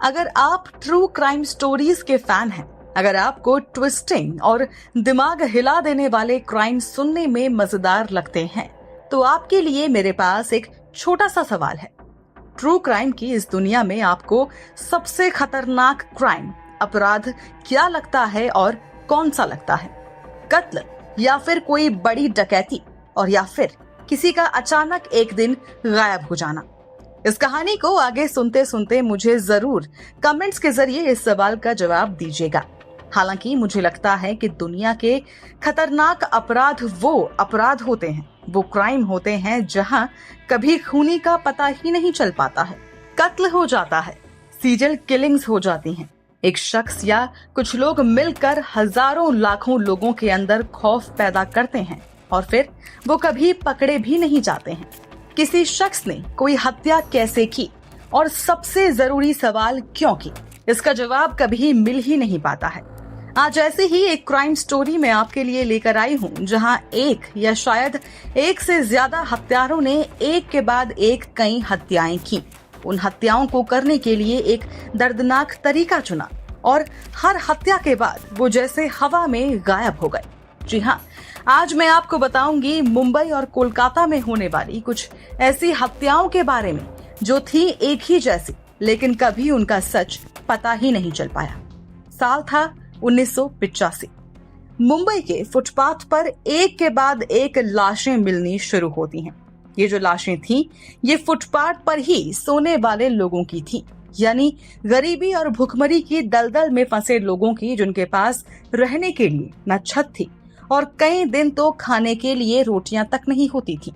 अगर आप true crime stories के फैन हैं, अगर आपको ट्विस्टिंग और दिमाग हिला देने वाले क्राइम सुनने में मजेदार लगते हैं, तो आपके लिए मेरे पास एक छोटा सा सवाल है। ट्रू क्राइम की इस दुनिया में आपको सबसे खतरनाक क्राइम अपराध क्या लगता है और कौन सा लगता है? कत्ल, या फिर कोई बड़ी डकैती, और या फिर किसी का अचानक एक दिन गायब हो जाना? इस कहानी को आगे सुनते सुनते मुझे जरूर कमेंट्स के जरिए इस सवाल का जवाब दीजिएगा। हालांकि मुझे लगता है कि दुनिया के खतरनाक अपराध वो अपराध होते हैं, वो क्राइम होते हैं जहां कभी खूनी का पता ही नहीं चल पाता है। कत्ल हो जाता है, सीरियल किलिंग्स हो जाती हैं, एक शख्स या कुछ लोग मिलकर हजारों लाखों लोगों के अंदर खौफ पैदा करते हैं और फिर वो कभी पकड़े भी नहीं जाते हैं। किसी शख्स ने कोई हत्या कैसे की और सबसे जरूरी सवाल क्यों की, इसका जवाब कभी मिल ही नहीं पाता है। आज ऐसे ही एक क्राइम स्टोरी मैं आपके लिए लेकर आई हूँ, जहाँ एक या शायद एक से ज्यादा हत्यारों ने एक के बाद एक कई हत्याएं की। उन हत्याओं को करने के लिए एक दर्दनाक तरीका चुना और हर हत्या के बाद वो जैसे हवा में गायब हो गए। जी हाँ, आज मैं आपको बताऊंगी मुंबई और कोलकाता में होने वाली कुछ ऐसी हत्याओं के बारे में जो थी एक ही जैसी, लेकिन कभी उनका सच पता ही नहीं चल पाया। साल था 1985। मुंबई के फुटपाथ पर एक के बाद एक लाशें मिलनी शुरू होती हैं। ये जो लाशें थी, ये फुटपाथ पर ही सोने वाले लोगों की थी, यानी गरीबी और भुखमरी की दलदल में फंसे लोगों की, जिनके पास रहने के लिए न छत थी और कई दिन तो खाने के लिए रोटियां तक नहीं होती थी।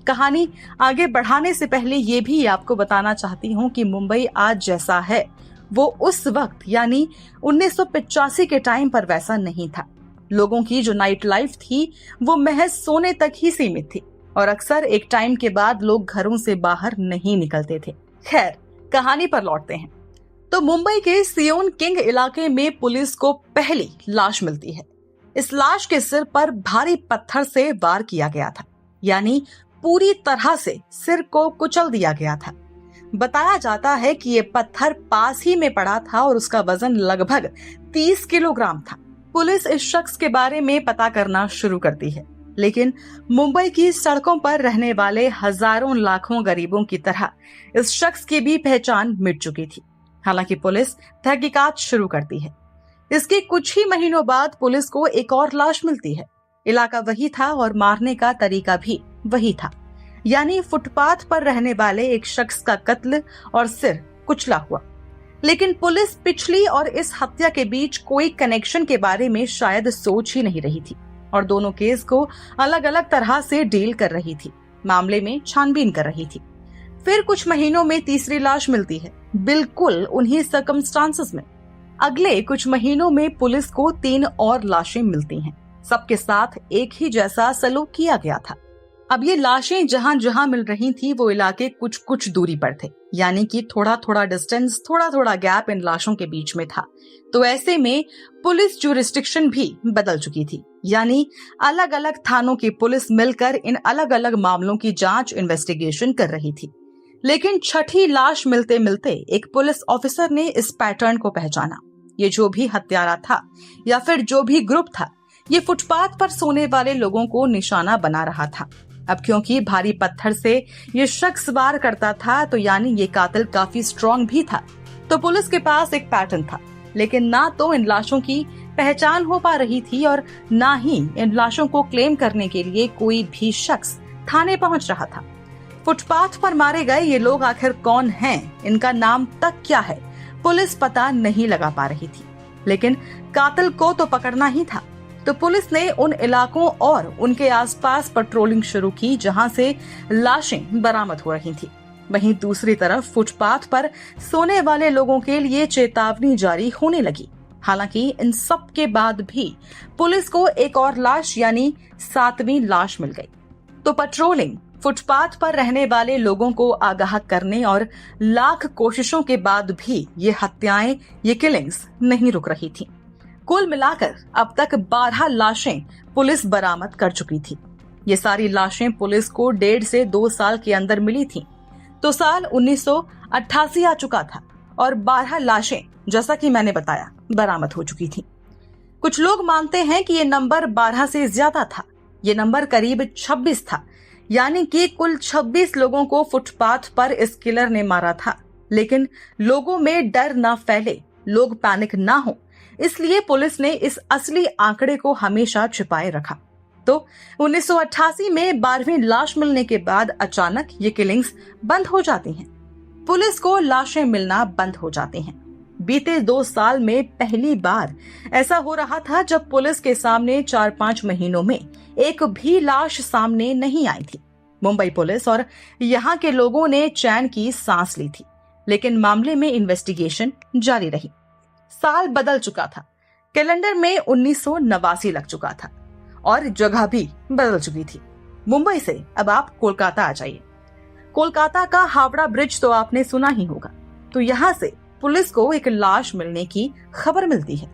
कहानी आगे बढ़ाने से पहले ये भी आपको बताना चाहती हूँ कि मुंबई आज जैसा है वो उस वक्त यानी 1985 के टाइम पर वैसा नहीं था। लोगों की जो नाइट लाइफ थी वो महज सोने तक ही सीमित थी और अक्सर एक टाइम के बाद लोग घरों से बाहर नहीं निकलते थे। खैर, कहानी पर लौटते हैं। तो मुंबई के सियोन किंग इलाके में पुलिस को पहली लाश मिलती है। इस लाश के सिर पर भारी पत्थर से वार किया गया था, यानी पूरी तरह से सिर को कुचल दिया गया था। बताया जाता है कि ये पत्थर पास ही में पड़ा था और उसका वजन लगभग 30 किलोग्राम था। पुलिस इस शख्स के बारे में पता करना शुरू करती है, लेकिन मुंबई की सड़कों पर रहने वाले हजारों लाखों गरीबों की तरह इस शख्स की भी पहचान मिट चुकी थी। हालांकि पुलिस तहकीकात शुरू करती है। इसके कुछ ही महीनों बाद पुलिस को एक और लाश मिलती है। इलाका वही था और मारने का तरीका भी वही था, यानी फुटपाथ पर रहने वाले एक शख्स का कत्ल और सिर कुचला हुआ। लेकिन पुलिस पिछली और इस हत्या के बीच कोई कनेक्शन के बारे में शायद सोच ही नहीं रही थी और दोनों केस को अलग अलग तरह से डील कर रही थी, मामले में छानबीन कर रही थी। फिर कुछ महीनों में तीसरी लाश मिलती है, बिल्कुल उन्हीं सर्कमस्टांसेस में। अगले कुछ महीनों में पुलिस को 3 और लाशें मिलती हैं। सबके साथ एक ही जैसा सलूक किया गया था। अब ये लाशें जहां जहां मिल रही थी वो इलाके कुछ कुछ दूरी पर थे, यानी कि थोड़ा थोड़ा डिस्टेंस, थोड़ा थोड़ा गैप इन लाशों के बीच में था। तो ऐसे में पुलिस जुरिस्डिक्शन भी बदल चुकी थी, यानी अलग अलग थानों की पुलिस मिलकर इन अलग अलग मामलों की जांच, इन्वेस्टिगेशन कर रही थी। लेकिन छठी लाश मिलते मिलते एक पुलिस ऑफिसर ने इस पैटर्न को पहचाना। ये जो भी हत्यारा था या फिर जो भी ग्रुप था, ये फुटपाथ पर सोने वाले लोगों को निशाना बना रहा था। अब क्योंकि भारी पत्थर से ये शख्स वार करता था, तो यानी ये कातिल काफी स्ट्रॉन्ग भी था। तो पुलिस के पास एक पैटर्न था, लेकिन ना तो इन लाशों की पहचान हो पा रही थी और ना ही इन लाशों को क्लेम करने के लिए कोई भी शख्स थाने पहुंच रहा था। फुटपाथ पर मारे गए ये लोग आखिर कौन हैं, इनका नाम तक क्या है, पुलिस पता नहीं लगा पा रही थी। लेकिन कातिल को तो पकड़ना ही था। तो पुलिस ने उन इलाकों और उनके आसपास पेट्रोलिंग शुरू की जहां से लाशें बरामद हो रही थी। वहीं दूसरी तरफ फुटपाथ पर सोने वाले लोगों के लिए चेतावनी जारी होने लगी। हालांकि इन सब के बाद भी पुलिस को एक और लाश यानी 7वीं लाश मिल गई। तो पेट्रोलिंग, फुटपाथ पर रहने वाले लोगों को आगाह करने और लाख कोशिशों के बाद भी ये हत्याएं, ये किलिंग्स नहीं रुक रही थी। कुल मिलाकर अब तक 12 लाशें पुलिस बरामद कर चुकी थी। ये सारी लाशें पुलिस को 1.5 से 2 साल के अंदर मिली थीं। तो साल 1988 आ चुका था और 12 लाशें, जैसा कि मैंने बताया, बरामद हो चुकी थी। कुछ लोग मानते हैं कि ये नंबर 12 से ज्यादा था। ये नंबर करीब 26 था, यानी कि कुल 26 लोगों को फुटपाथ पर इस किलर ने मारा था। लेकिन लोगों में डर ना फैले, लोग पैनिक ना हो, इसलिए पुलिस ने इस असली आंकड़े को हमेशा छिपाए रखा। तो 1988 में 12वीं लाश मिलने के बाद अचानक ये किलिंग्स बंद हो जाती हैं। पुलिस को लाशें मिलना बंद हो जाती हैं। बीते 2 साल में पहली बार ऐसा हो रहा था जब पुलिस के सामने 4-5 महीनों में एक भी लाश सामने नहीं आई थी। मुंबई पुलिस और यहाँ के लोगों ने चैन की सांस ली थी, लेकिन मामले में इन्वेस्टिगेशन जारी रही। साल बदल चुका था, कैलेंडर में 1989 लग चुका था और जगह भी बदल चुकी थी। मुंबई से अब आप कोलकाता आ जाइए। कोलकाता का हावड़ा ब्रिज तो आपने सुना ही होगा। तो यहाँ से पुलिस को एक लाश मिलने की खबर मिलती है।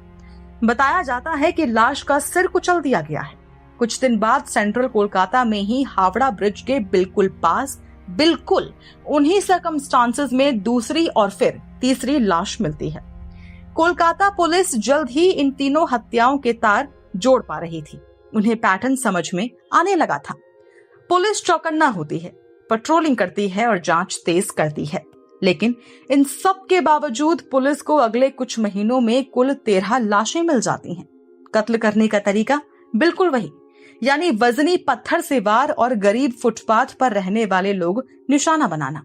बताया जाता है कि लाश का सिर कुचल दिया गया है। कुछ दिन बाद सेंट्रल कोलकाता में ही हावड़ा ब्रिज के बिल्कुल पास, बिल्कुल उन्हीं सर्कमस्टांसेस में दूसरी और फिर तीसरी लाश मिलती है। कोलकाता पुलिस जल्द ही इन तीनों हत्याओं के तार जोड़ पा रही थी। उन्हें पैटर्न समझ में आने लगा था। पुलिस चौकन्ना होती है, पेट्रोलिंग करती है और जांच तेज करती है। लेकिन इन सब के बावजूद पुलिस को अगले कुछ महीनों में कुल 13 लाशें मिल जाती हैं। कत्ल करने का तरीका बिल्कुल वही, यानी वजनी पत्थर से वार और गरीब फुटपाथ पर रहने वाले लोग निशाना बनाना।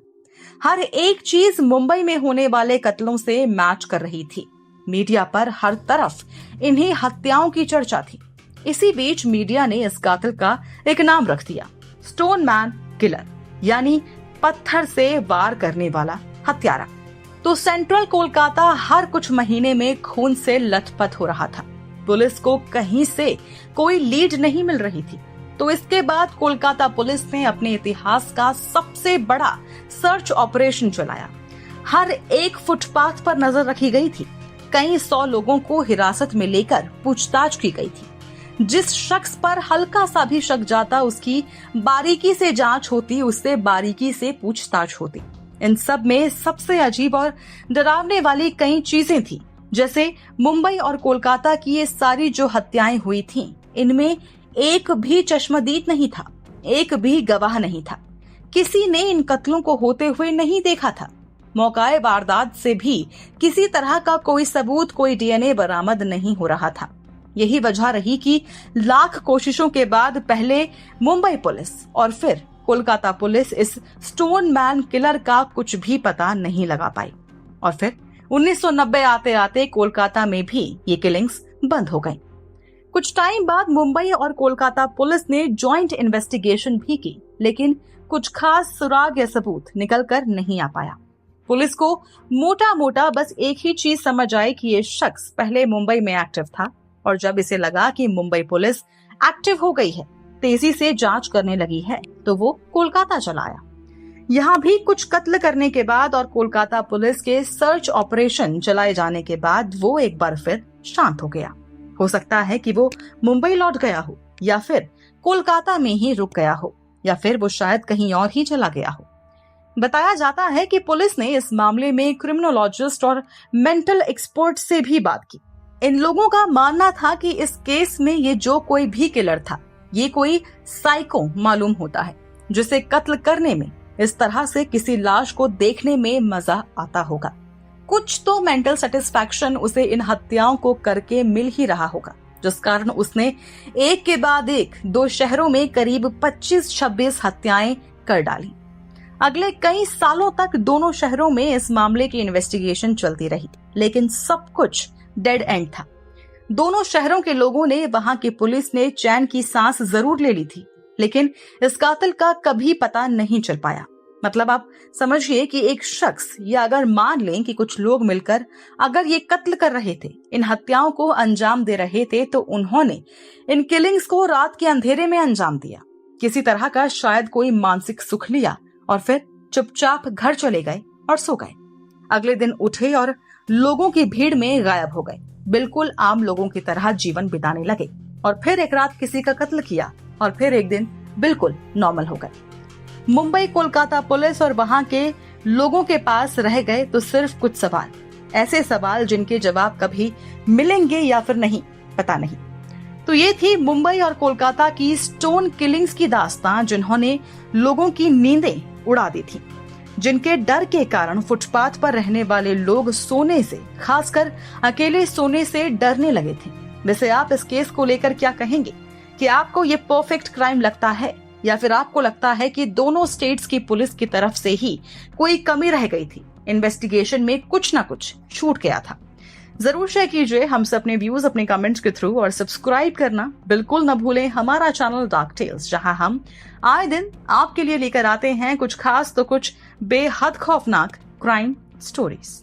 हर एक चीज मुंबई में होने वाले कत्लों से मैच कर रही थी। मीडिया पर हर तरफ इन्हीं हत्याओं की चर्चा थी। इसी बीच मीडिया ने इस कातिल का एक नाम रख दिया, स्टोन मैन किलर, यानी पत्थर से वार करने वाला हत्यारा। तो सेंट्रल कोलकाता हर कुछ महीने में खून से लथपथ हो रहा था। पुलिस को कहीं से कोई लीड नहीं मिल रही थी। तो इसके बाद कोलकाता पुलिस ने अपने इतिहास का सबसे बड़ा सर्च ऑपरेशन चलाया। हर एक फुटपाथ पर नजर रखी गई थी। कई 100 लोगों को हिरासत में लेकर पूछताछ की गई थी। जिस शख्स पर हल्का सा भी शक जाता उसकी बारीकी से जांच होती, उससे बारीकी से पूछताछ होती। इन सब में सबसे अजीब और डरावने वाली कई चीजें थी। जैसे मुंबई और कोलकाता की ये सारी जो हत्याएं हुई थीं, इनमें एक भी चश्मदीद नहीं था, एक भी गवाह नहीं था। किसी ने इन कत्लों को होते हुए नहीं देखा था। मौकाए वारदात से भी किसी तरह का कोई सबूत, कोई डीएनए बरामद नहीं हो रहा था। यही वजह रही कि लाख कोशिशों के बाद पहले मुंबई पुलिस और फिर कोलकाता पुलिस इस स्टोन मैन किलर का कुछ भी पता नहीं लगा पाई। और फिर 1990 आते आते कोलकाता में भी ये किलिंग्स बंद हो गईं। कुछ टाइम बाद मुंबई और कोलकाता पुलिस ने जॉइंट इन्वेस्टिगेशन भी की, लेकिन कुछ खास सुराग या सबूत निकल कर नहीं आ पाया। पुलिस को मोटा मोटा बस एक ही चीज समझ आई कि ये शख्स पहले मुंबई में एक्टिव था और जब इसे लगा कि मुंबई पुलिस एक्टिव हो गई है, तेजी से जांच करने लगी है, तो वो कोलकाता चला आया। यहाँ भी कुछ कत्ल करने के बाद और कोलकाता पुलिस के सर्च ऑपरेशन चलाए जाने के बाद वो एक बार फिर शांत हो गया। हो सकता है कि वो मुंबई लौट गया हो, या फिर कोलकाता में ही रुक गया हो, या फिर वो शायद कहीं और ही चला गया हो। बताया जाता है कि पुलिस ने इस मामले में क्रिमिनोलॉजिस्ट और मेंटल एक्सपर्ट से भी बात की। इन लोगों का मानना था कि इस केस में ये जो कोई भी किलर था, ये कोई साइको मालूम होता है, जिसे कत्ल करने में, इस तरह से किसी लाश को देखने में मजा आता होगा। कुछ तो मेंटल सेटिस्फैक्शन उसे इन हत्याओं को करके मिल ही रहा होगा, जिस कारण उसने एक के बाद एक 2 शहरों में करीब 25-26 हत्याएं कर डाली। अगले कई सालों तक दोनों शहरों में इस मामले की इन्वेस्टिगेशन चलती रही, लेकिन सब कुछ डेड एंड था। दोनों शहरों के लोगों ने, वहां की पुलिस ने चैन की सांस जरूर ले ली थी, लेकिन इस कातिल का कभी पता नहीं चल पाया। मतलब आप समझिए कि एक शख्स, या अगर मान लें कि कुछ लोग मिलकर अगर ये कत्ल कर रहे थे, इन हत्याओं को अंजाम दे रहे थे, तो उन्होंने इन किलिंग्स को रात के अंधेरे में अंजाम दिया। किसी तरह का शायद कोई मानसिक सुख लिया और फिर चुपचाप घर चले गए और सो गए। अगले दिन उठे और लोगों की भीड़ में गायब हो गए। बिल्कुल आम लोगों की तरह जीवन बिताने लगे और फिर एक रात किसी का कत्ल किया और फिर एक दिन बिल्कुल नॉर्मल हो गए। मुंबई कोलकाता पुलिस और वहां के लोगों के पास रह गए तो सिर्फ कुछ सवाल, ऐसे सवाल जिनके जवाब कभी मिलेंगे या फिर नहीं, पता नहीं। तो ये थी मुंबई और कोलकाता की स्टोन किलिंग्स की दास्तां, जिन्होंने लोगों की नींदें उड़ा दी थी, जिनके डर के कारण फुटपाथ पर रहने वाले लोग सोने से, खासकर अकेले सोने से डरने लगे थे। वैसे आप इस केस को लेकर क्या कहेंगे कि आपको ये परफेक्ट क्राइम लगता है, या फिर आपको लगता है कि दोनों स्टेट्स की पुलिस की तरफ से ही कोई कमी रह गई थी, इन्वेस्टिगेशन में कुछ ना कुछ छूट गया था? जरूर शेयर कीजिए हमसे अपने व्यूज अपने कमेंट्स के थ्रू, और सब्सक्राइब करना बिल्कुल न भूलें हमारा चैनल डार्क टेल्स, जहां हम आए दिन आपके लिए लेकर आते हैं कुछ खास तो कुछ बेहद खौफनाक क्राइम स्टोरीज।